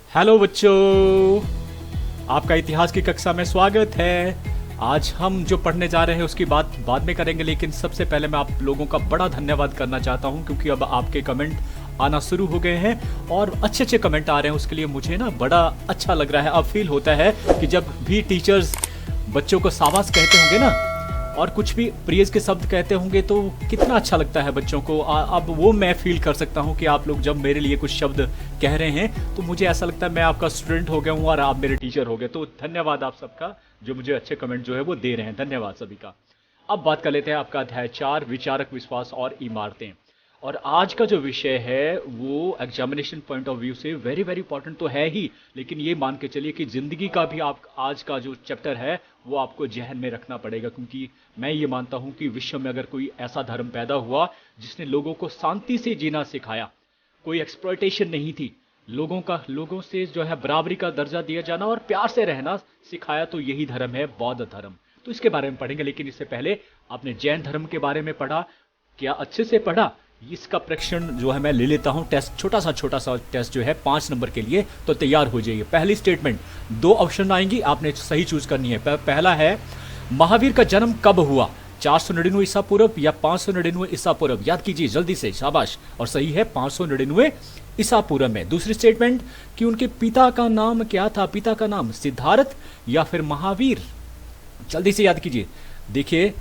Hello बच्चों, आपका इतिहास की कक्षा में स्वागत है। आज हम जो पढ़ने जा रहे हैं उसकी बात बाद में करेंगे, लेकिन सबसे पहले मैं आप लोगों का बड़ा धन्यवाद करना चाहता हूं क्योंकि अब आपके कमेंट आना शुरू हो गए हैं और अच्छे अच्छे कमेंट आ रहे हैं। उसके लिए मुझे ना बड़ा अच्छा लग रहा है। अब फील होता है कि जब भी टीचर्स बच्चों को शाबाश कहते होंगे ना और कुछ भी प्रेज के शब्द कहते होंगे तो कितना अच्छा लगता है बच्चों को। अब वो मैं फील कर सकता हूँ कि आप लोग जब मेरे लिए कुछ शब्द कह रहे हैं तो मुझे ऐसा लगता है मैं आपका स्टूडेंट हो गया हूँ और आप मेरे टीचर हो गए। तो धन्यवाद आप सबका जो मुझे अच्छे कमेंट जो है वो दे रहे हैं। धन्यवाद सभी का। अब बात कर लेते हैं आपका अध्याय 4 विचारक विश्वास और इमारतें। और आज का जो विषय है वो एग्जामिनेशन पॉइंट ऑफ व्यू से वेरी वेरी इंपॉर्टेंट तो है ही, लेकिन ये मान के चलिए कि जिंदगी का भी आप आज का जो चैप्टर है वो आपको जहन में रखना पड़ेगा, क्योंकि मैं ये मानता हूं कि विश्व में अगर कोई ऐसा धर्म पैदा हुआ जिसने लोगों को शांति से जीना सिखाया, कोई एक्सप्लॉयटेशन नहीं थी, लोगों से जो है बराबरी का दर्जा दिया जाना और प्यार से रहना सिखाया, तो यही धर्म है बौद्ध धर्म। तो इसके बारे में पढ़ेंगे, लेकिन इससे पहले आपने जैन धर्म के बारे में पढ़ा क्या? अच्छे से पढ़ा? इसका परीक्षण जो है मैं ले लेता हूं, टेस्ट छोटा सा टेस्ट जो है 5 नंबर के लिए, तो तैयार हो जाइए। पहली स्टेटमेंट, 2 ऑप्शन आएंगी, आपने सही चूज करनी है। पहला है महावीर का जन्म कब हुआ? 499 ईसा पूर्व या 599 ईसा पूर्व? याद कीजिए जल्दी से, शाबाश। और सही है 599 ईसा पूर्व में। दूसरी स्टेटमेंट कि उनके पिता का नाम क्या था? पिता का नाम सिद्धार्थ या फिर महावीर? जल्दी से याद कीजिए। देखिए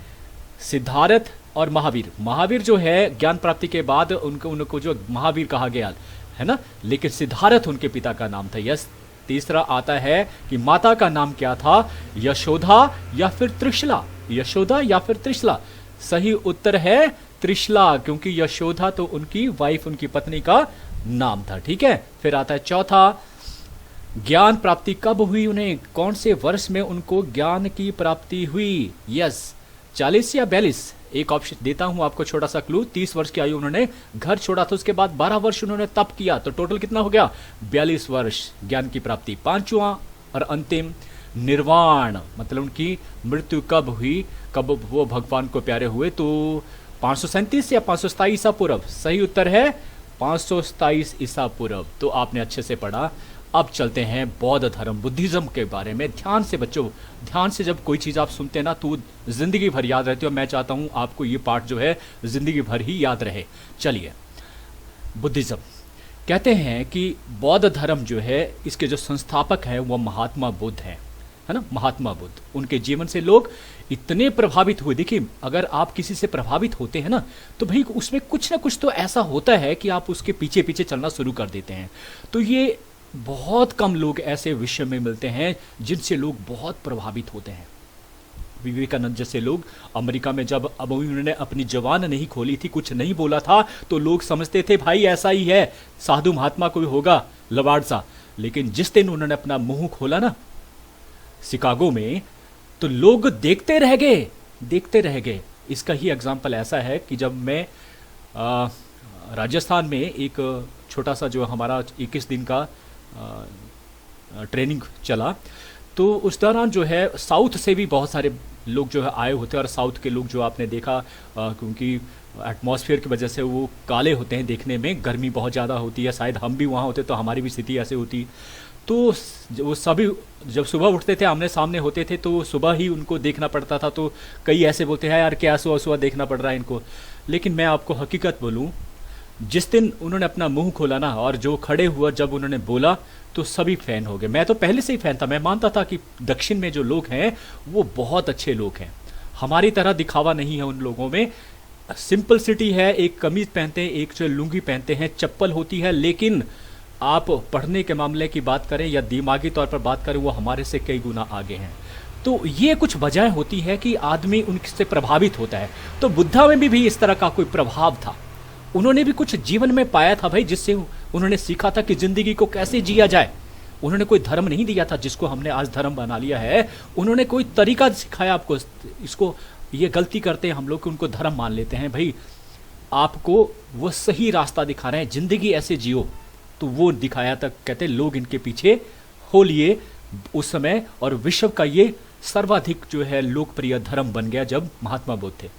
सिद्धार्थ और महावीर, महावीर जो है ज्ञान प्राप्ति के बाद उनको जो महावीर कहा गया है ना, लेकिन सिद्धार्थ उनके पिता का नाम था। यस। तीसरा आता है कि माता का नाम क्या था? यशोदा या फिर त्रिशला? यशोदा या फिर त्रिशला? सही उत्तर है त्रिशला, क्योंकि यशोदा तो उनकी वाइफ, उनकी पत्नी का नाम था। ठीक है। फिर आता है चौथा, ज्ञान प्राप्ति कब हुई उन्हें? कौन से वर्ष में उनको ज्ञान की प्राप्ति हुई? यस, 40 या 42? एक ऑप्शन देता हूं आपको, छोटा सा क्लू। 30 वर्ष की आयु उन्होंने घर छोड़ा था, उसके बाद 12 वर्ष उन्होंने तप किया, तो टोटल कितना हो गया? 42 वर्ष ज्ञान की प्राप्ति। पांचवा और अंतिम, निर्वाण, मतलब उनकी मृत्यु कब हुई, कब वो भगवान को प्यारे हुए? तो 537 या 527 ईसा पूर्व? सही उत्तर है 527 ईसा पूर्व। तो आपने अच्छे से पढ़ा। अब चलते हैं बौद्ध धर्म, बुद्धिज्म के बारे में। ध्यान से बच्चों, ध्यान से जब कोई चीज़ आप सुनते हैं ना तो जिंदगी भर याद रहती है। मैं चाहता हूं आपको ये पाठ जो है जिंदगी भर ही याद रहे। चलिए, बुद्धिज्म कहते हैं कि बौद्ध धर्म जो है इसके जो संस्थापक हैं वो महात्मा बुद्ध है ना, महात्मा बुद्ध। उनके जीवन से लोग इतने प्रभावित हुए। देखिए, अगर आप किसी से प्रभावित होते हैं ना तो भाई उसमें कुछ ना कुछ तो ऐसा होता है कि आप उसके पीछे पीछे चलना शुरू कर देते हैं। तो ये बहुत कम लोग ऐसे विश्व में मिलते हैं जिनसे लोग बहुत प्रभावित होते हैं। विवेकानंद जैसे लोग अमेरिका में, जब अब उन्होंने अपनी जबान नहीं खोली थी, कुछ नहीं बोला था, तो लोग समझते थे भाई ऐसा ही है, साधु महात्मा कोई होगा लवाड़ सा। लेकिन जिस दिन उन्होंने अपना मुंह खोला ना शिकागो में, तो लोग देखते रह गए, देखते रह गए। इसका ही एग्जाम्पल ऐसा है कि जब मैं राजस्थान में एक छोटा सा जो हमारा 21 दिन का ट्रेनिंग चला, तो उस दौरान जो है साउथ से भी बहुत सारे लोग जो है आए होते हैं। और साउथ के लोग जो आपने देखा, क्योंकि एटमॉस्फेयर की वजह से वो काले होते हैं देखने में, गर्मी बहुत ज़्यादा होती है, शायद हम भी वहाँ होते तो हमारी भी स्थिति ऐसे होती। तो वो सभी जब सुबह उठते थे आमने सामने होते थे तो सुबह ही उनको देखना पड़ता था। तो कई ऐसे बोलते हैं यार क्या सुबह सुबह देखना पड़ रहा है इनको। लेकिन मैं आपको हकीकत बोलूँ, जिस दिन उन्होंने अपना मुंह खोला ना और जो खड़े हुआ जब उन्होंने बोला तो सभी फैन हो गए। मैं तो पहले से ही फैन था। मैं मानता था कि दक्षिण में जो लोग हैं वो बहुत अच्छे लोग हैं, हमारी तरह दिखावा नहीं है उन लोगों में। सिंपल सिटी है, एक कमीज पहनते हैं, एक जो लुंगी पहनते हैं, चप्पल होती है, लेकिन आप पढ़ने के मामले की बात करें या दिमागी तौर पर बात करें वो हमारे से कई गुना आगे हैं। तो ये कुछ वजह होती है कि आदमी उनसे प्रभावित होता है। तो बुद्धा में भी इस तरह का कोई प्रभाव था। उन्होंने भी कुछ जीवन में पाया था भाई, जिससे उन्होंने सीखा था कि जिंदगी को कैसे जिया जाए। उन्होंने कोई धर्म नहीं दिया था जिसको हमने आज धर्म बना लिया है। उन्होंने कोई तरीका सिखाया आपको। इसको ये गलती करते हैं हम लोग कि उनको धर्म मान लेते हैं। भाई आपको वो सही रास्ता दिखा रहे हैं, जिंदगी ऐसे जियो, तो वो दिखाया था। कहते लोग इनके पीछे हो लिए उस समय, और विश्व का ये सर्वाधिक जो है लोकप्रिय धर्म बन गया जब महात्मा बुद्ध थे।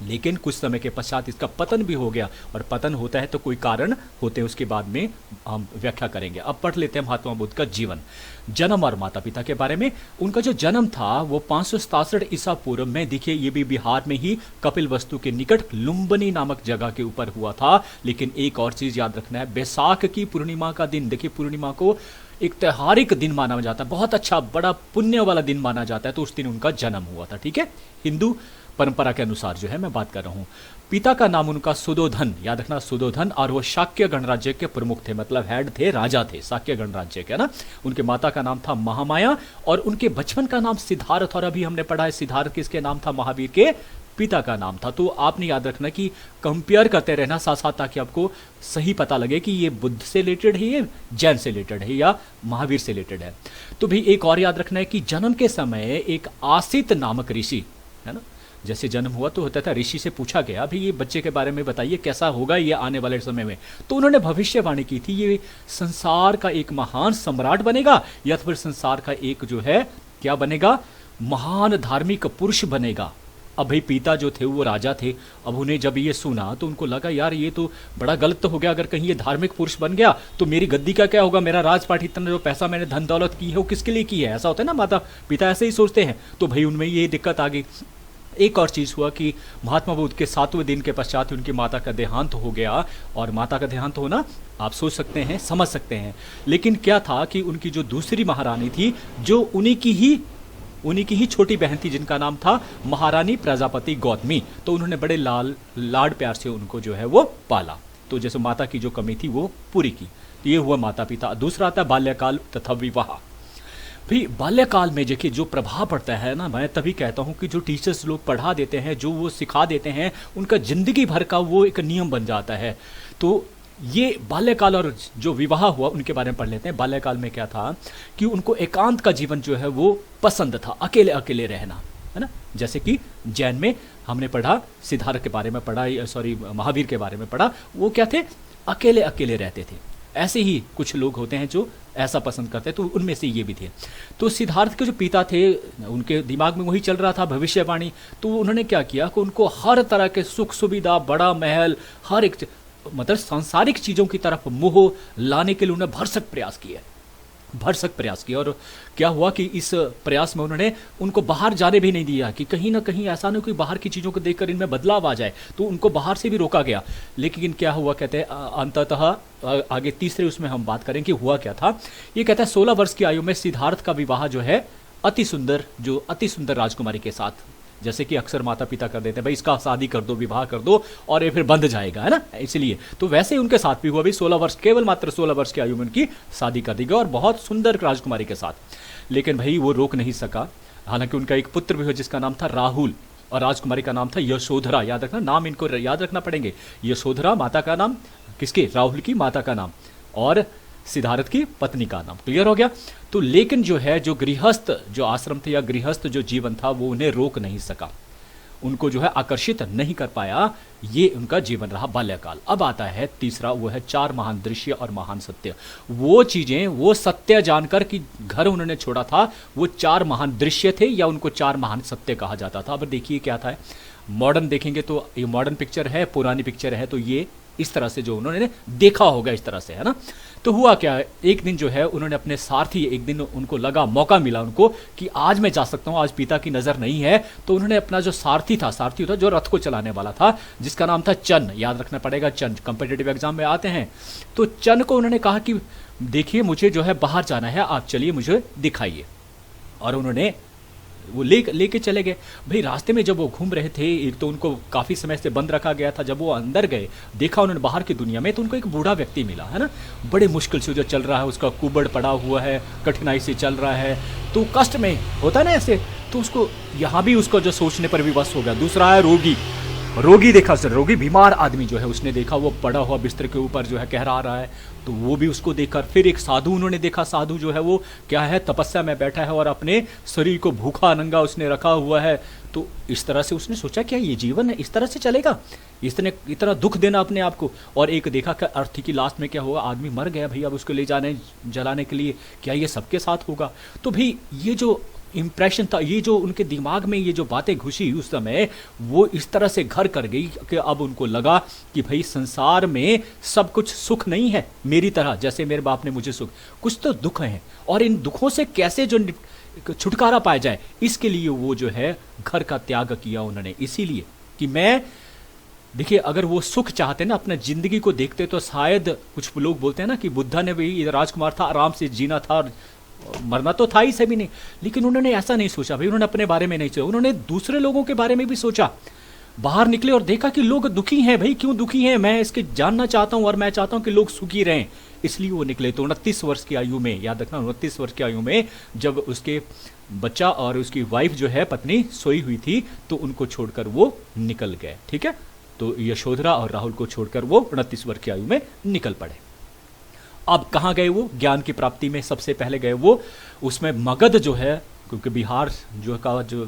लेकिन कुछ समय के पश्चात इसका पतन भी हो गया, और पतन होता है तो कोई कारण होते हैं, उसके बाद में हम व्याख्या करेंगे। अब पढ़ लेते हैं महात्मा बुद्ध का जीवन, जन्म और माता पिता के बारे में। उनका जो जन्म था वो 567 ईसा पूर्व में, देखिए ये भी बिहार में ही कपिल वस्तु के निकट लुम्बिनी नामक जगह के ऊपर हुआ था। लेकिन एक और चीज याद रखना है, बैसाख की पूर्णिमा का दिन, देखिए पूर्णिमा को एक त्योहारिक दिन माना जाता है, बहुत अच्छा बड़ा पुण्य वाला दिन माना जाता है, तो उस दिन उनका जन्म हुआ था। ठीक है, हिंदू परंपरा के अनुसार जो है मैं बात कर रहा हूं। पिता का नाम उनका सुदोधन, याद रखना सुदोधन, और वो शाक्य गणराज्य के प्रमुख थे, मतलब हेड थे, राजा थे शाक्य गणराज्य के ना। उनके माता का नाम था महामाया, और उनके बचपन का नाम सिद्धार्थ, और अभी हमने पढ़ा है सिद्धार्थ किसके नाम था, महावीर के पिता का नाम था। तो आपने याद रखना कि कंपेयर करते रहना साथ साथ, ताकि आपको सही पता लगे कि ये बुद्ध से रिलेटेड है, ये जैन से रिलेटेड है, या महावीर से रिलेटेड है। तो भी एक और याद रखना है कि जन्म के समय एक आसित नामक ऋषि, है ना, जैसे जन्म हुआ तो होता था, ऋषि से पूछा गया भाई ये बच्चे के बारे में बताइए कैसा होगा ये आने वाले समय में। तो उन्होंने भविष्यवाणी की थी, ये संसार का एक महान सम्राट बनेगा, या फिर संसार का एक जो है क्या बनेगा, महान धार्मिक पुरुष बनेगा। अब भाई पिता जो थे वो राजा थे, अब उन्हें जब ये सुना तो उनको लगा यार ये तो बड़ा गलत तो हो गया, अगर कहीं ये धार्मिक पुरुष बन गया तो मेरी गद्दी का क्या होगा, मेरा राजपाट, इतना जो पैसा मैंने धन दौलत की है वो किसके लिए की है, ऐसा होता है ना, माता पिता ऐसे ही सोचते हैं। तो भाई उनमें ये दिक्कत आ गई। एक और चीज़ हुआ कि महात्मा बुद्ध के 7वें दिन के पश्चात उनकी माता का देहांत हो गया, और माता का देहांत होना आप सोच सकते हैं, समझ सकते हैं। लेकिन क्या था कि उनकी जो दूसरी महारानी थी, जो उन्हीं की ही छोटी बहन थी, जिनका नाम था महारानी प्रजापति गौतमी, तो उन्होंने बड़े लाड प्यार से उनको जो है वो पाला। तो जैसे माता की जो कमी थी वो पूरी की। तो ये हुआ माता पिता। दूसरा आता है बाल्यकाल तथा विवाह। भाई बाल्यकाल में देखिए जो प्रभाव पड़ता है ना, मैं तभी कहता हूँ कि जो टीचर्स लोग पढ़ा देते हैं, जो वो सिखा देते हैं, उनका जिंदगी भर का वो एक नियम बन जाता है। तो ये बाल्यकाल और जो विवाह हुआ उनके बारे में पढ़ लेते हैं। बाल्यकाल में क्या था कि उनको एकांत का जीवन जो है वो पसंद था, अकेले अकेले रहना, है ना। जैसे कि जैन में हमने पढ़ा, सिद्धार्थ के बारे में पढ़ा, सॉरी महावीर के बारे में पढ़ा, वो क्या थे, अकेले अकेले रहते थे। ऐसे ही कुछ लोग होते हैं जो ऐसा पसंद करते हैं, तो उनमें से ये भी थे। तो सिद्धार्थ के जो पिता थे उनके दिमाग में वही चल रहा था, भविष्यवाणी। तो उन्होंने क्या किया कि उनको हर तरह के सुख सुविधा, बड़ा महल, हर एक मतलब सांसारिक चीज़ों की तरफ मोह लाने के लिए उन्होंने भरसक प्रयास किया। और क्या हुआ कि इस प्रयास में उन्होंने उनको बाहर जाने भी नहीं दिया, कि कहीं ना कहीं ऐसा नहीं कि बाहर की चीज़ों को देखकर इनमें बदलाव आ जाए, तो उनको बाहर से भी रोका गया। लेकिन क्या हुआ, कहते हैं अंततः आगे तीसरे उसमें हम बात करें कि हुआ क्या था। ये कहता है 16 वर्ष की आयु में सिद्धार्थ का विवाह जो है अति सुंदर राजकुमारी के साथ, जैसे कि अक्सर माता पिता कर देते हैं, भाई इसका शादी कर दो, विवाह कर दो, और ये फिर बंध जाएगा, है ना, इसलिए। तो वैसे ही उनके साथ भी हुआ, भाई 16 वर्ष, केवल मात्र 16 वर्ष की आयु में उनकी शादी कर दी गई, और बहुत सुंदर राजकुमारी के साथ। लेकिन भाई वो रोक नहीं सका। हालांकि उनका एक पुत्र भी हुआ जिसका नाम था राहुल, और राजकुमारी का नाम था यशोधरा। याद रखना, नाम इनको याद रखना पड़ेंगे। यशोधरा माता का नाम, किसके, राहुल की माता का नाम, और सिद्धार्थ की पत्नी का नाम। क्लियर हो गया। तो लेकिन जो है जो गृहस्थ जो आश्रम थे या गृहस्थ जो जीवन था वो उन्हें रोक नहीं सका, उनको जो है आकर्षित नहीं कर पाया। ये उनका जीवन रहा बाल्यकाल। अब आता है तीसरा, वो है 4 महान दृश्य और महान सत्य। वो चीजें, वो सत्य जानकर कि घर उन्होंने छोड़ा था, वो 4 महान दृश्य थे, या उनको 4 महान सत्य कहा जाता था। अब देखिए क्या था, मॉडर्न देखेंगे तो ये मॉडर्न पिक्चर है, पुरानी पिक्चर है, तो ये इस तरह से जो उन्होंने देखा होगा इस तरह से, है ना। तो हुआ क्या, एक दिन जो है उन्होंने अपने सारथी, एक दिन उनको लगा, मौका मिला उनको कि आज मैं जा सकता हूँ, आज पिता की नज़र नहीं है। तो उन्होंने अपना जो सारथी था जो रथ को चलाने वाला था, जिसका नाम था चन, याद रखना पड़ेगा, चन कॉम्पिटिटिव एग्जाम में आते हैं। तो चन को उन्होंने कहा कि देखिए मुझे जो है बाहर जाना है, आप चलिए मुझे दिखाइए। और उन्होंने वो लेके चले गए। भाई रास्ते में जब वो घूम रहे थे, एक तो उनको काफ़ी समय से बंद रखा गया था, जब वो अंदर गए देखा उन्होंने बाहर की दुनिया में, तो उनको एक बूढ़ा व्यक्ति मिला, है ना, बड़े मुश्किल से जो चल रहा है, उसका कुबड़ पड़ा हुआ है, कठिनाई से चल रहा है, तो कष्ट में होता है ना ऐसे। तो उसको यहाँ भी उसको जो सोचने पर भी बस हो गया। दूसरा है रोगी देखा सर, रोगी बीमार आदमी जो है उसने देखा, वो पड़ा हुआ बिस्तर के ऊपर जो है कहरा रहा है, तो वो भी उसको देखकर। फिर एक साधु उन्होंने देखा, साधु जो है वो क्या है, तपस्या में बैठा है और अपने शरीर को भूखा नंगा उसने रखा हुआ है। तो इस तरह से उसने सोचा क्या ये जीवन है, इस तरह से चलेगा, इतना दुख देना अपने आप को। और एक देखा कि अर्थ की लास्ट में क्या होगा, आदमी मर गया भाई, अब उसको ले जाने जलाने के लिए क्या ये सबके साथ होगा। तो भाई ये जो इम्प्रेशन था, ये जो उनके दिमाग में ये जो बातें घुसी उस समय, वो इस तरह से घर कर गई कि अब उनको लगा कि भाई संसार में सब कुछ सुख नहीं है मेरी तरह, जैसे मेरे बाप ने मुझे सुख, कुछ तो दुख हैं, और इन दुखों से कैसे जो छुटकारा पाया जाए, इसके लिए वो जो है घर का त्याग किया उन्होंने। इसीलिए कि मैं, देखिए अगर वो सुख चाहते ना अपने जिंदगी को देखते, तो शायद कुछ लोग बोलते हैं ना कि बुद्धा ने भी राजकुमार था, आराम से जीना था, और मरना तो था ही सभी ने, लेकिन उन्होंने ऐसा नहीं सोचा भाई, उन्होंने अपने बारे में नहीं सोचा, उन्होंने दूसरे लोगों के बारे में भी सोचा। बाहर निकले और देखा कि लोग दुखी हैं, भाई क्यों दुखी हैं, मैं इसके जानना चाहता हूं और मैं चाहता हूं कि लोग सुखी रहें। इसलिए वो निकले। तो 29 वर्ष की आयु में, याद रखना 29 वर्ष की आयु में, जब उसके बच्चा और उसकी वाइफ जो है पत्नी सोई हुई थी, तो उनको छोड़कर वो निकल गए। ठीक है, तो यशोधरा और राहुल को छोड़कर वो 29 वर्ष की आयु में निकल पड़े। अब कहाँ गए वो ज्ञान की प्राप्ति में? सबसे पहले गए वो उसमें मगध जो है, क्योंकि बिहार जो का जो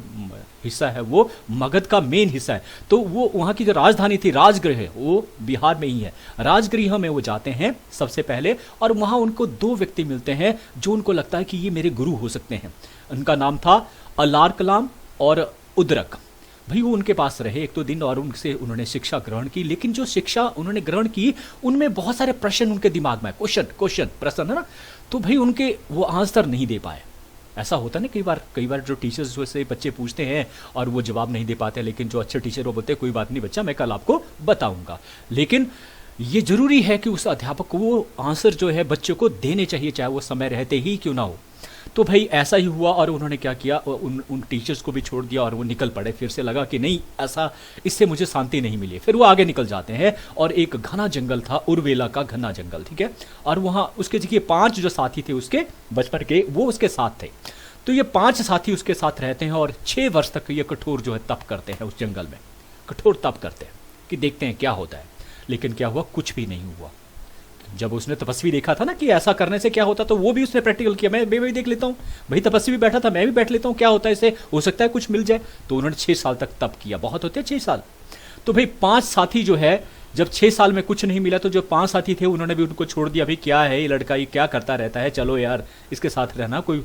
हिस्सा है वो मगध का मेन हिस्सा है, तो वो वहाँ की जो राजधानी थी राजगृह, वो बिहार में ही है। राजगृह में वो जाते हैं सबसे पहले, और वहाँ उनको दो व्यक्ति मिलते हैं जो उनको लगता है कि ये मेरे गुरु हो सकते हैं। उनका नाम था अलार कलाम और उदरक। भाई वो उनके पास रहे एक दो दिन और उनसे उन्होंने शिक्षा ग्रहण की, लेकिन जो शिक्षा उन्होंने ग्रहण की उनमें बहुत सारे प्रश्न उनके दिमाग में, क्वेश्चन प्रश्न है ना, तो भाई उनके वो आंसर नहीं दे पाए। ऐसा होता है ना कई बार जो टीचर्स से बच्चे पूछते हैं और वो जवाब नहीं दे पाते, लेकिन जो अच्छे टीचर वो बोलते हैं कोई बात नहीं बच्चा, मैं कल आपको बताऊंगा। लेकिन ये जरूरी है कि उस अध्यापक को वो आंसर जो है बच्चे को देने चाहिए, चाहे वो समय रहते ही क्यों ना हो। तो भाई ऐसा ही हुआ, और उन्होंने क्या किया, उन टीचर्स को भी छोड़ दिया और वो निकल पड़े। फिर से लगा कि नहीं, ऐसा इससे मुझे शांति नहीं मिली। फिर वो आगे निकल जाते हैं और एक घना जंगल था, उर्वेला का घना जंगल, ठीक है, और वहाँ उसके देखिए 5 जो साथी थे उसके बचपन के, वो उसके साथ थे। तो ये 5 साथी उसके साथ रहते हैं और 6 वर्ष तक ये कठोर जो है तप करते हैं उस जंगल में, कठोर तप करते हैं कि देखते हैं क्या होता है। लेकिन क्या हुआ? कुछ भी नहीं हुआ। जब उसने तपस्वी देखा था ना कि ऐसा करने से क्या होता, तो वो भी उसने प्रैक्टिकल किया। मैं भी देख लेता हूँ भाई, तपस्वी भी बैठा था, मैं भी बैठ लेता हूँ, क्या होता है इससे, हो सकता है कुछ मिल जाए। तो उन्होंने 6 साल तक तप किया। बहुत होते हैं 6 साल। तो भाई 5 साथी जो है, जब 6 साल में कुछ नहीं मिला, तो जो 5 साथी थे उन्होंने भी उनको छोड़ दिया। भाई क्या है ये लड़का, ये क्या करता रहता है, चलो यार इसके साथ रहना, कोई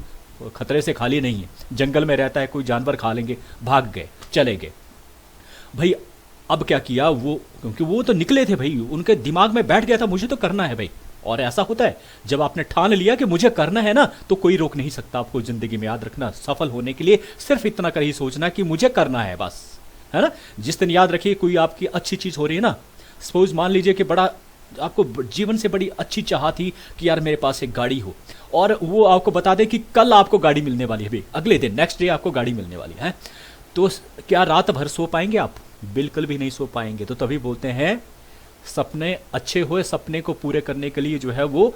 खतरे से खाली नहीं है, जंगल में रहता है, कोई जानवर खा लेंगे, भाग गए, चले गए। भाई अब क्या किया वो, क्योंकि वो तो निकले थे भाई, उनके दिमाग में बैठ गया था मुझे तो करना है भाई। और ऐसा होता है जब आपने ठान लिया कि मुझे करना है ना, तो कोई रोक नहीं सकता आपको जिंदगी में। याद रखना, सफल होने के लिए सिर्फ इतना कर ही सोचना कि मुझे करना है बस, है ना। जिस दिन याद रखिए कोई आपकी अच्छी चीज हो रही है ना, सपोज मान लीजिए कि बड़ा आपको जीवन से बड़ी अच्छी चाह थी कि यार मेरे पास एक गाड़ी हो, और वो आपको बता दे कि कल आपको गाड़ी मिलने वाली है भाई, अगले दिन नेक्स्ट डे आपको गाड़ी मिलने वाली है, तो क्या रात भर सो पाएंगे आप? बिल्कुल भी नहीं सो पाएंगे। तो तभी बोलते हैं सपने अच्छे हुए, सपने को पूरे करने के लिए जो है वो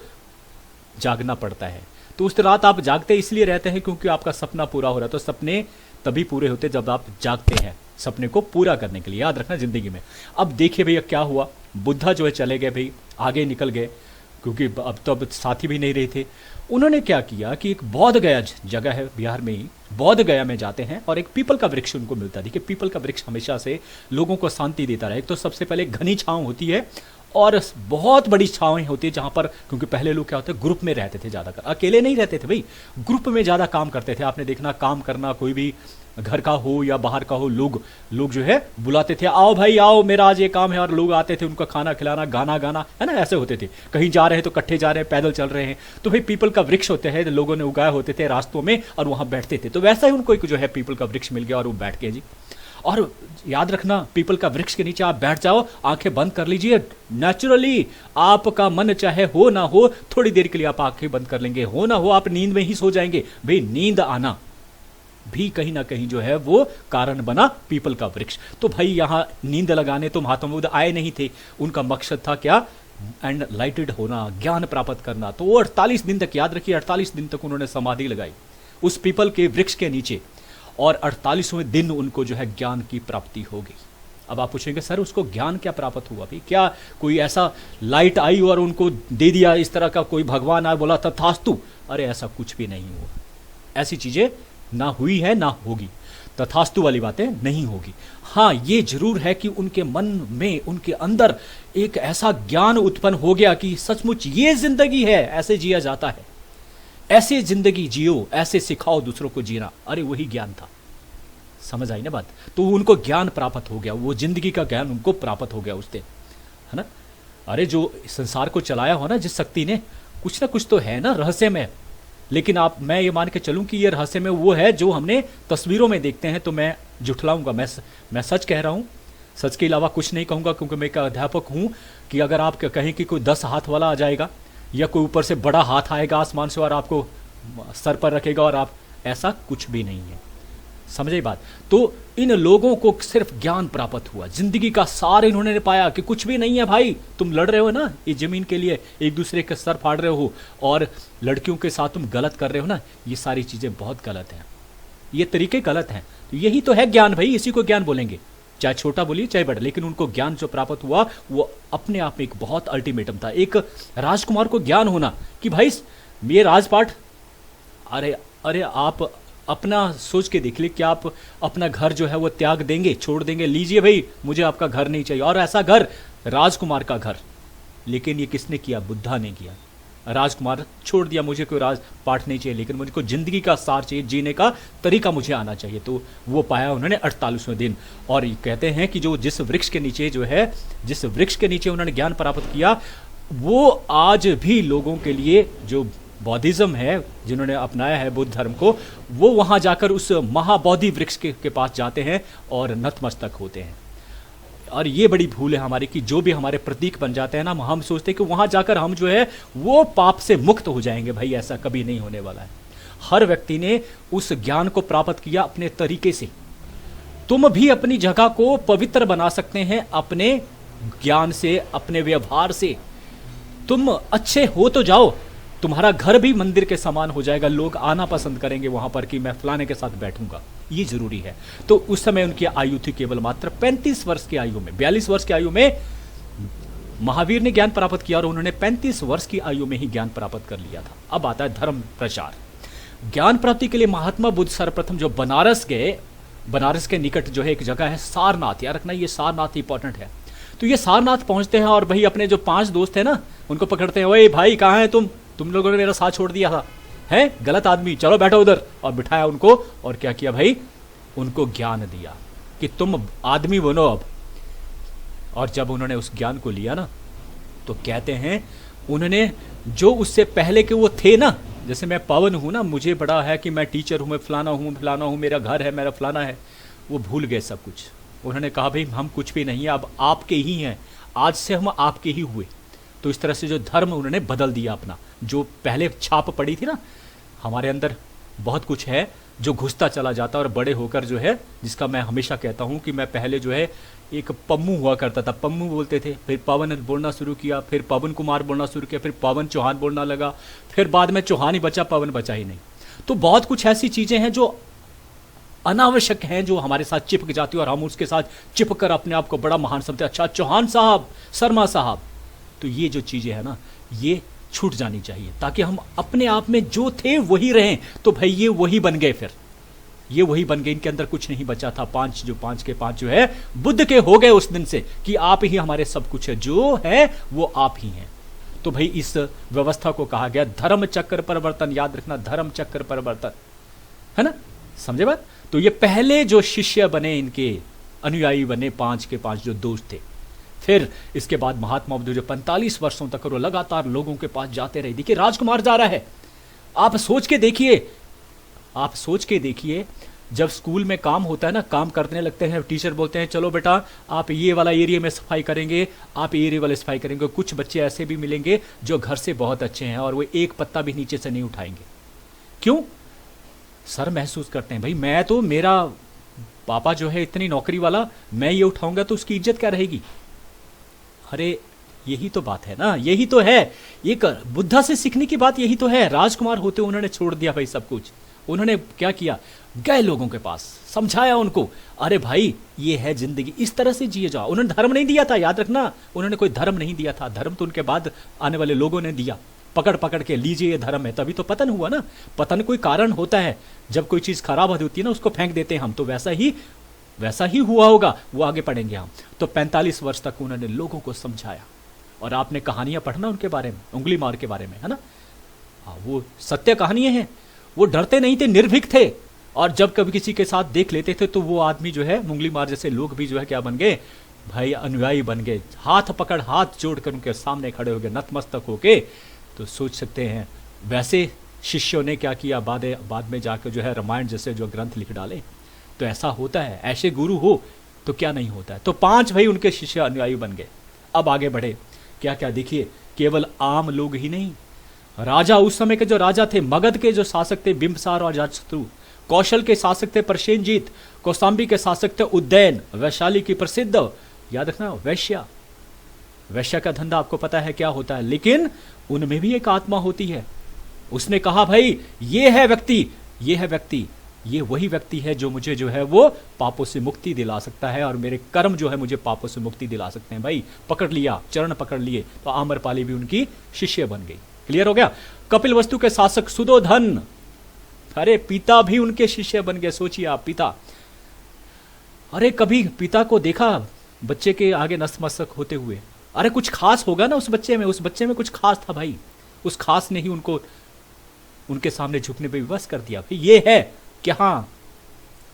जागना पड़ता है। तो उस रात आप जागते इसलिए रहते हैं क्योंकि आपका सपना पूरा हो रहा है। तो सपने तभी पूरे होते जब आप जागते हैं, सपने को पूरा करने के लिए। याद रखना जिंदगी में। अब देखिए भैया क्या हुआ, बुद्धा जो है चले गए भाई, आगे निकल गए, क्योंकि अब साथी भी नहीं रहे थे। उन्होंने क्या किया कि एक बौद्ध गया जगह है बिहार में ही, बौद्ध गया में जाते हैं और एक पीपल का वृक्ष उनको मिलता है। देखिए पीपल का वृक्ष हमेशा से लोगों को शांति देता रहा। एक तो सबसे पहले घनी छांव होती है और बहुत बड़ी छावें होती है, जहां पर, क्योंकि पहले लोग क्या होते हैं ग्रुप में रहते थे, ज्यादातर अकेले नहीं रहते थे भाई, ग्रुप में ज्यादा काम करते थे। आपने देखना काम करना, कोई भी घर का हो या बाहर का हो, लोग जो है बुलाते थे, आओ भाई आओ मेरा आज ये काम है, और लोग आते थे, उनका खाना खिलाना, गाना गाना, है ना, ऐसे होते थे। कहीं जा रहे हैं तो इकट्ठे जा रहे हैं, पैदल चल रहे हैं, तो भाई पीपल का वृक्ष होते हैं, लोगों ने उगाए होते थे रास्तों में और वहां बैठते थे। तो वैसा ही उनको एक जो है पीपल का वृक्ष मिल गया और वो बैठ गए जी। और याद रखना, पीपल का वृक्ष के नीचे आप बैठ जाओ, आंखें बंद कर लीजिए, नेचुरली आपका मन चाहे हो ना हो, थोड़ी देर के लिए आप आंखें बंद कर लेंगे, हो ना हो आप नींद में ही सो जाएंगे। भाई नींद आना भी कहीं ना कहीं जो है वो कारण बना पीपल का वृक्ष। तो भाई यहां नींद लगाने तो महात्मा बुद्ध आए नहीं थे, उनका मकसद था क्या, एंड लाइटेड होना, ज्ञान प्राप्त करना। तो वो 48 दिन तक, याद रखिए 48 दिन तक उन्होंने समाधि लगाई उस पीपल के वृक्ष के नीचे, और 48वें दिन उनको जो है ज्ञान की प्राप्ति हो गई। अब आप पूछेंगे सर उसको ज्ञान क्या प्राप्त हुआ भाई, क्या कोई ऐसा लाइट आई और उनको दे दिया इस तरह का, कोई भगवान आया बोला तथास्तु? अरे ऐसा कुछ भी नहीं हुआ, ऐसी चीजें ना हुई है ना होगी, तथास्तु वाली बातें नहीं होगी। हाँ ये जरूर है कि उनके मन में, उनके अंदर एक ऐसा ज्ञान उत्पन्न हो गया कि सचमुच ये जिंदगी है, ऐसे जिया जाता है, ऐसे जिंदगी जियो, ऐसे सिखाओ दूसरों को जीना। अरे वही ज्ञान था। समझ आई ना बात? तो उनको ज्ञान प्राप्त हो गया, वो जिंदगी का ज्ञान उनको प्राप्त हो गया उस दिन, है ना। अरे जो संसार को चलाया हो ना जिस शक्ति ने, कुछ ना कुछ तो है ना रहस्य में। लेकिन आप, मैं ये मान के चलूं कि ये रहस्य में वो है जो हमने तस्वीरों में देखते हैं, तो मैं जुठलाऊंगा। मैं सच कह रहा हूं, सच के अलावा कुछ नहीं कहूंगा, क्योंकि मैं एक अध्यापक हूं। कि अगर आप कहें कि कोई 10 हाथ वाला आ जाएगा या कोई ऊपर से बड़ा हाथ आएगा आसमान से और आपको सर पर रखेगा और आप, ऐसा कुछ भी नहीं है। समझे बात? तो इन लोगों को सिर्फ ज्ञान प्राप्त हुआ, जिंदगी का सार इन्होंने पाया कि कुछ भी नहीं है भाई। तुम लड़ रहे हो ना ये जमीन के लिए, एक दूसरे के सर फाड़ रहे हो और लड़कियों के साथ तुम गलत कर रहे हो ना, ये सारी चीजें बहुत गलत हैं, ये तरीके गलत हैं। तो यही तो है ज्ञान भाई, इसी को ज्ञान बोलेंगे, चाहे छोटा बोलिए चाहे बड़ा। लेकिन उनको ज्ञान जो प्राप्त हुआ वो अपने आप में एक बहुत अल्टीमेटम था। एक राजकुमार को ज्ञान होना कि भाई ये राजपाट, अरे अरे आप अपना सोच के देख लीजिए, क्या आप अपना घर जो है वो त्याग देंगे, छोड़ देंगे? लीजिए भाई, मुझे आपका घर नहीं चाहिए। और ऐसा घर, राजकुमार का घर। लेकिन ये किसने किया? बुद्धा ने किया। राजकुमार छोड़ दिया, मुझे कोई राजपाट नहीं चाहिए, लेकिन मुझको जिंदगी का सार चाहिए, जीने का तरीका मुझे आना चाहिए। तो वो पाया उन्होंने 48वें दिन। और ये कहते हैं कि जो जिस वृक्ष के नीचे जो है, जिस वृक्ष के नीचे उन्होंने ज्ञान प्राप्त किया, वो आज भी लोगों के लिए, जो बौद्धिज्म है, जिन्होंने अपनाया है बुद्ध धर्म को, वो वहां जाकर उस महाबौद्धि वृक्ष के पास जाते हैं और नतमस्तक होते हैं। और ये बड़ी भूल है हमारी कि जो भी हमारे प्रतीक बन जाते हैं ना, हम सोचते हैं कि वहां जाकर हम जो है वो पाप से मुक्त हो जाएंगे। भाई ऐसा कभी नहीं होने वाला है। हर व्यक्ति ने उस ज्ञान को प्राप्त किया अपने तरीके से। तुम भी अपनी जगह को पवित्र बना सकते हैं अपने ज्ञान से, अपने व्यवहार से। तुम अच्छे हो तो जाओ, तुम्हारा घर भी मंदिर के समान हो जाएगा, लोग आना पसंद करेंगे वहां पर कि मैं फलाने के साथ बैठूंगा। ये जरूरी है। तो उस समय उनकी आयु थी केवल मात्र 35 वर्ष की आयु में, 42 वर्ष की आयु में महावीर ने ज्ञान प्राप्त किया और उन्होंने 35 वर्ष की आयु में ही ज्ञान प्राप्त कर लिया था। अब आता है धर्म प्रचार। ज्ञान प्राप्ति के लिए महात्मा बुद्ध सर्वप्रथम जो बनारस गए, बनारस के निकट जो है एक जगह है सारनाथ, याद रखना ये सारनाथ इंपॉर्टेंट है। तो ये सारनाथ पहुंचते हैं और भाई अपने जो 5 दोस्त हैं ना, उनको पकड़ते हैं, ओए भाई कहाँ हैं तुम लोगों ने मेरा साथ छोड़ दिया था, है गलत आदमी, चलो बैठो उधर। और बिठाया उनको और क्या किया भाई, उनको ज्ञान दिया कि तुम आदमी बनो अब। और जब उन्होंने उस ज्ञान को लिया ना, तो कहते हैं उन्होंने जो उससे पहले के वो थे ना, जैसे मैं पवन हूं ना, मुझे बड़ा है कि मैं टीचर हूं, मैं फलाना हूं, मेरा घर है, मेरा फलाना है, वो भूल गए सब कुछ। उन्होंने कहा भाई हम कुछ भी नहीं है, अब आपके ही हैं, आज से हम आपके ही हुए। तो इस तरह से जो धर्म उन्होंने बदल दिया अपना, जो पहले छाप पड़ी थी ना, हमारे अंदर बहुत कुछ है जो घुसता चला जाता और बड़े होकर जो है, जिसका मैं हमेशा कहता हूं कि मैं पहले जो है एक पम्मू हुआ करता था, पम्मू बोलते थे, फिर पवन बोलना शुरू किया, फिर पवन कुमार बोलना शुरू किया, फिर पवन चौहान बोलना लगा, फिर बाद में चौहान ही बचा, पवन बचा ही नहीं। तो बहुत कुछ ऐसी चीजें हैं जो अनावश्यक हैं, जो हमारे साथ चिपक जाती है और हम उसके साथ चिपक कर अपने आप को बड़ा महान समझते हैं। अच्छा चौहान साहब, शर्मा साहब, तो ये जो चीजें हैं ना, ये छूट जानी चाहिए ताकि हम अपने आप में जो थे वही रहें। तो भाई ये वही बन गए, फिर ये वही बन गए, इनके अंदर कुछ नहीं बचा था। 5 के 5 जो है बुद्ध के हो गए उस दिन से कि आप ही हमारे सब कुछ है, जो है वो आप ही हैं। तो भाई इस व्यवस्था को कहा गया धर्म चक्र परिवर्तन। याद रखना, धर्म चक्र परिवर्तन, है ना, समझे बात? तो ये पहले जो शिष्य बने, इनके अनुयायी बने 5 के 5 जो दोस्त थे। फिर इसके बाद महात्मा बुद्ध जो 45 वर्षों तक वो लगातार लोगों के पास जाते रहे। देखिए राजकुमार जा रहा है, आप सोच के देखिए, आप सोच के देखिए, जब स्कूल में काम होता है ना, काम करने लगते हैं, टीचर बोलते हैं चलो बेटा आप ये वाला एरिया में सफाई करेंगे, आप एरिया वाले सफाई करेंगे। कुछ बच्चे ऐसे भी मिलेंगे जो घर से बहुत अच्छे हैं और वो एक पत्ता भी नीचे से नहीं उठाएंगे। क्यों? सर महसूस करते हैं भाई मैं तो, मेरा पापा जो है इतनी नौकरी वाला, मैं ये उठाऊंगा तो उसकी इज्जत क्या रहेगी। अरे यही तो बात है ना, यही तो है, एक बुद्धा से सीखने की बात यही तो है। राजकुमार होते उन्होंने छोड़ दिया भाई सब कुछ। उन्होंने क्या किया, गए लोगों के पास, समझाया उनको, अरे भाई ये है जिंदगी, इस तरह से जिए जाओ। उन्होंने धर्म नहीं दिया था, याद रखना, उन्होंने कोई धर्म नहीं दिया था। धर्म तो उनके बाद आने वाले लोगों ने दिया, पकड़ पकड़ के, लीजिए ये धर्म है, तभी तो पतन हुआ ना। पतन कोई कारण होता है, जब कोई चीज खराब होती है ना, उसको फेंक देते हैं हम, तो वैसा ही हुआ होगा, वो आगे पढ़ेंगे हम। तो 45 वर्ष तक उन्होंने लोगों को समझाया। और आपने कहानियां पढ़ना उनके बारे में, उंगली मार के बारे में, है ना। हाँ, वो सत्य कहानियां हैं। वो डरते नहीं थे, निर्भीक थे। और जब कभी किसी के साथ देख लेते थे तो वो आदमी जो है, मुंगली मार जैसे लोग भी जो है क्या बन गए भाई, अनुयायी बन गए। हाथ पकड़, हाथ जोड़कर उनके सामने खड़े हो गए नतमस्तक होके। तो सोच सकते हैं वैसे शिष्यों ने क्या किया, बाद में जाकर जो है रामायण जैसे जो ग्रंथ लिख डाले। तो ऐसा होता है, ऐसे गुरु हो तो क्या नहीं होता है। तो 5 भाई उनके शिष्य अनुयायी बन गए। अब आगे बढ़े, क्या क्या देखिए, केवल आम लोग ही नहीं, राजा, उस समय के जो राजा थे, मगध के जो शासक थे बिंबसार और अजातशत्रु, कौशल के शासक थे प्रसेनजीत, कौशाम्बी के शासक थे उज्जैन, वैशाली की प्रसिद्ध, याद रखना, वैश्या। वैश्या का धंधा आपको पता है क्या होता है, लेकिन उनमें भी एक आत्मा होती है। उसने कहा भाई ये है व्यक्ति, ये है व्यक्ति, ये वही व्यक्ति है जो मुझे जो है वो पापों से मुक्ति दिला सकता है, और मेरे कर्म जो है मुझे पापों से मुक्ति दिला सकते हैं। भाई पकड़ लिया, चरण पकड़ लिए, तो आम्रपाली भी उनकी शिष्य बन गई। क्लियर हो गया। कपिल वस्तु के शासक सुदोधन, अरे पिता भी उनके शिष्य बन गए। सोचिए आप, पिता, अरे कभी पिता को देखा बच्चे के आगे नतमस्तक होते हुए? अरे कुछ खास होगा ना उस बच्चे में, उस बच्चे में कुछ खास था भाई। उस खास ने ही उनको उनके सामने झुकने पे विवश कर दिया। भाई ये है क्या? हाँ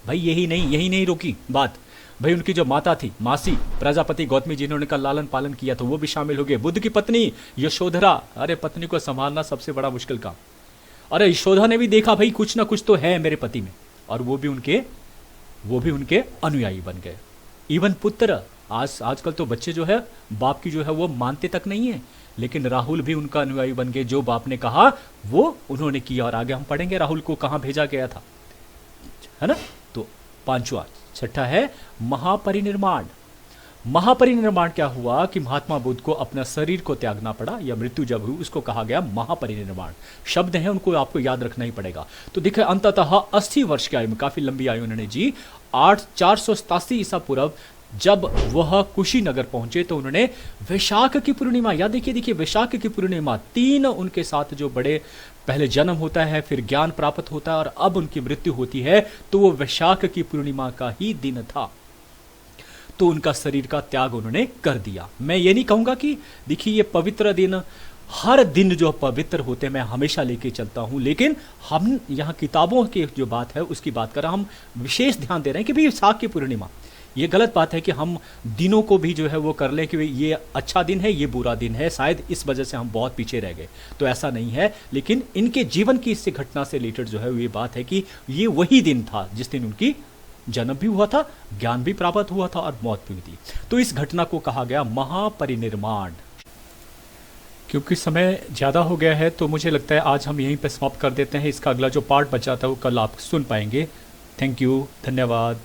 भाई, यही नहीं रोकी बात। भाई उनकी जो माता थी, मासी प्रजापति गौतमी, जिन्होंने का लालन पालन किया था, वो भी शामिल हो गए। बुद्ध की पत्नी यशोधरा, अरे पत्नी को संभालना सबसे बड़ा मुश्किल काम। अरे यशोधा ने भी देखा भाई कुछ ना कुछ तो है मेरे पति में, और वो भी उनके अनुयायी बन गए। इवन पुत्र, आजकल तो बच्चे जो है बाप की जो है वो मानते तक नहीं है, लेकिन राहुल भी उनका अनुयायी बन गए। जो बाप ने कहा वो उन्होंने किया, और आगे हम पढ़ेंगे राहुल को कहां भेजा गया था, है ना। तो 5वां, छठा है महापरिनिर्माण। महापरिनिर्माण क्या हुआ कि महात्मा बुद्ध को अपना शरीर को त्यागना पड़ा, या मृत्यु जब हुई उसको कहा गया महापरिनिर्माण। शब्द हैं, उनको आपको याद रखना ही पड़ेगा। तो देखिए अंततः 80 वर्ष की आयु में, काफी लंबी आयु उन्होंने जी, 487 ईसा पूर्व जब वह कुशीनगर पहुंचे तो उन्होंने वैशाख की पूर्णिमा, याद देखिए वैशाख की पूर्णिमा, 3 उनके साथ जो बड़े, पहले जन्म होता है, फिर ज्ञान प्राप्त होता है, और अब उनकी मृत्यु होती है, तो वो वैशाख की पूर्णिमा का ही दिन था। तो उनका शरीर का त्याग उन्होंने कर दिया। मैं ये नहीं कहूंगा कि देखिए ये पवित्र दिन, हर दिन जो पवित्र होते मैं हमेशा लेके चलता हूं, लेकिन हम यहाँ किताबों की जो बात है उसकी बात कर रहे हैं। हम विशेष ध्यान दे रहे हैं कि भाई वैशाख की पूर्णिमा, ये गलत बात है कि हम दिनों को भी जो है वो कर लें कि ये अच्छा दिन है, ये बुरा दिन है, शायद इस वजह से हम बहुत पीछे रह गए। तो ऐसा नहीं है, लेकिन इनके जीवन की इस घटना से रिलेटेड जो है ये बात है कि ये वही दिन था जिस दिन उनकी जन्म भी हुआ था, ज्ञान भी प्राप्त हुआ था, और मौत भी हुई थी। तो इस घटना को कहा गया महापरिनिर्माण। क्योंकि समय ज़्यादा हो गया है तो मुझे लगता है आज हम यहीं पर समाप्त कर देते हैं। इसका अगला जो पार्ट बचा था वो कल आप सुन पाएंगे। थैंक यू, धन्यवाद।